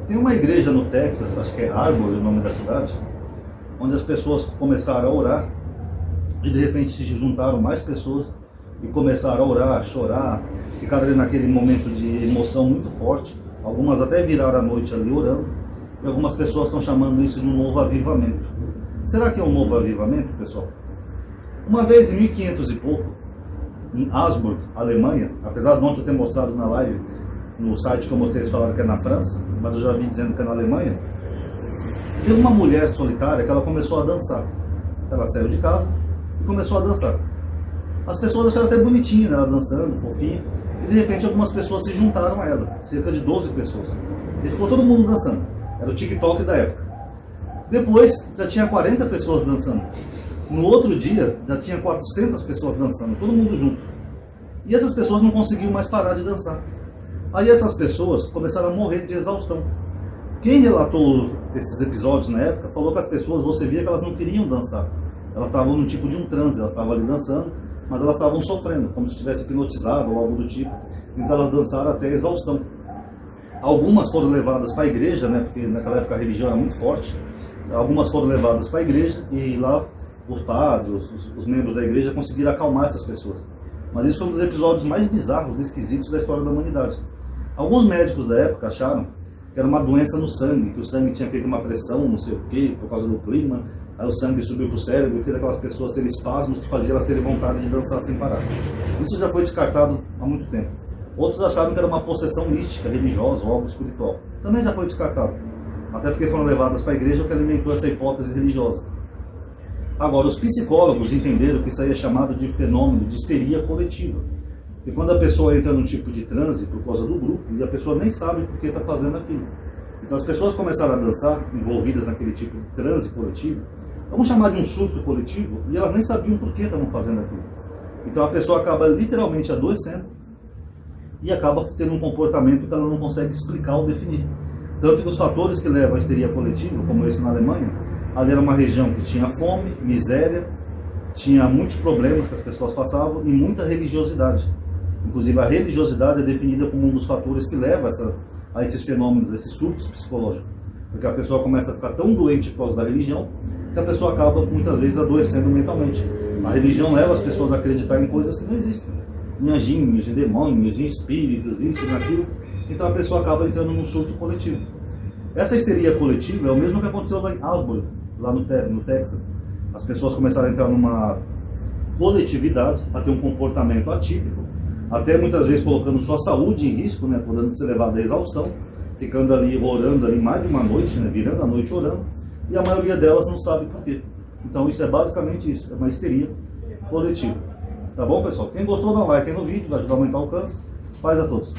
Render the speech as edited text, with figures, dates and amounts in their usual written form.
Tem uma igreja no Texas, acho que é Arbor o nome da cidade, onde as pessoas começaram a orar e de repente se juntaram mais pessoas e começaram a orar, a chorar, ficaram ali naquele momento de emoção muito forte. Algumas até viraram a noite ali orando e algumas pessoas estão chamando isso de um novo avivamento. Será que é um novo avivamento, pessoal? Uma vez em 1500 e pouco, em Augsburg, Alemanha, apesar de ontem eu ter mostrado na live, no site que eu mostrei, eles falaram que é na França, mas eu já vi dizendo que é na Alemanha, teve uma mulher solitária que ela começou a dançar. Ela saiu de casa e começou a dançar. As pessoas acharam até bonitinha, né, ela dançando, fofinha, e de repente algumas pessoas se juntaram a ela, cerca de 12 pessoas. E ficou todo mundo dançando. Era o TikTok da época. Depois já tinha 40 pessoas dançando. No outro dia já tinha 400 pessoas dançando, todo mundo junto. E essas pessoas não conseguiam mais parar de dançar. Aí essas pessoas começaram a morrer de exaustão. Quem relatou esses episódios na época falou que as pessoas, você via que elas não queriam dançar. Elas estavam no tipo de um transe, elas estavam ali dançando, mas elas estavam sofrendo, como se estivesse hipnotizado ou algo do tipo. Então elas dançaram até exaustão. Algumas foram levadas para a igreja, né, porque naquela época a religião era muito forte. Algumas foram levadas para a igreja e lá os padres, os membros da igreja conseguiram acalmar essas pessoas. Mas isso foi um dos episódios mais bizarros e esquisitos da história da humanidade. Alguns médicos da época acharam que era uma doença no sangue, que o sangue tinha feito uma pressão, não sei o que, por causa do clima. Aí o sangue subiu para o cérebro e fez aquelas pessoas terem espasmos que fazia elas terem vontade de dançar sem parar. Isso já foi descartado há muito tempo. Outros acharam que era uma possessão mística, religiosa ou algo espiritual. Também já foi descartado. Até porque foram levadas para a igreja, o que alimentou essa hipótese religiosa. Agora, os psicólogos entenderam que isso aí é chamado de fenômeno de histeria coletiva. E quando a pessoa entra num tipo de transe por causa do grupo, e a pessoa nem sabe por que está fazendo aquilo. Então as pessoas começaram a dançar, envolvidas naquele tipo de transe coletivo, vamos chamar de um surto coletivo, e elas nem sabiam por que estavam fazendo aquilo. Então a pessoa acaba literalmente adoecendo e acaba tendo um comportamento que ela não consegue explicar ou definir. Tanto que os fatores que levam à histeria coletiva, como esse na Alemanha, ali era uma região que tinha fome, miséria, tinha muitos problemas que as pessoas passavam e muita religiosidade. Inclusive a religiosidade é definida como um dos fatores que leva a esses fenômenos, esses surtos psicológicos. Porque a pessoa começa a ficar tão doente por causa da religião que a pessoa acaba muitas vezes adoecendo mentalmente. A religião leva as pessoas a acreditar em coisas que não existem. Em anjinhos, em demônios, em espíritos, isso e aquilo. Então a pessoa acaba entrando num surto coletivo. Essa histeria coletiva é o mesmo que aconteceu lá em Augsburg, lá no Texas. As pessoas começaram a entrar numa coletividade, a ter um comportamento atípico, até muitas vezes colocando sua saúde em risco, né, podendo ser levado à exaustão, ficando ali orando ali mais de uma noite, né, virando a noite orando, e a maioria delas não sabe por quê. Então isso é basicamente isso, é uma histeria coletiva. Tá bom, pessoal? Quem gostou, dá um like aí no vídeo, vai ajudar a aumentar o alcance. Paz a todos.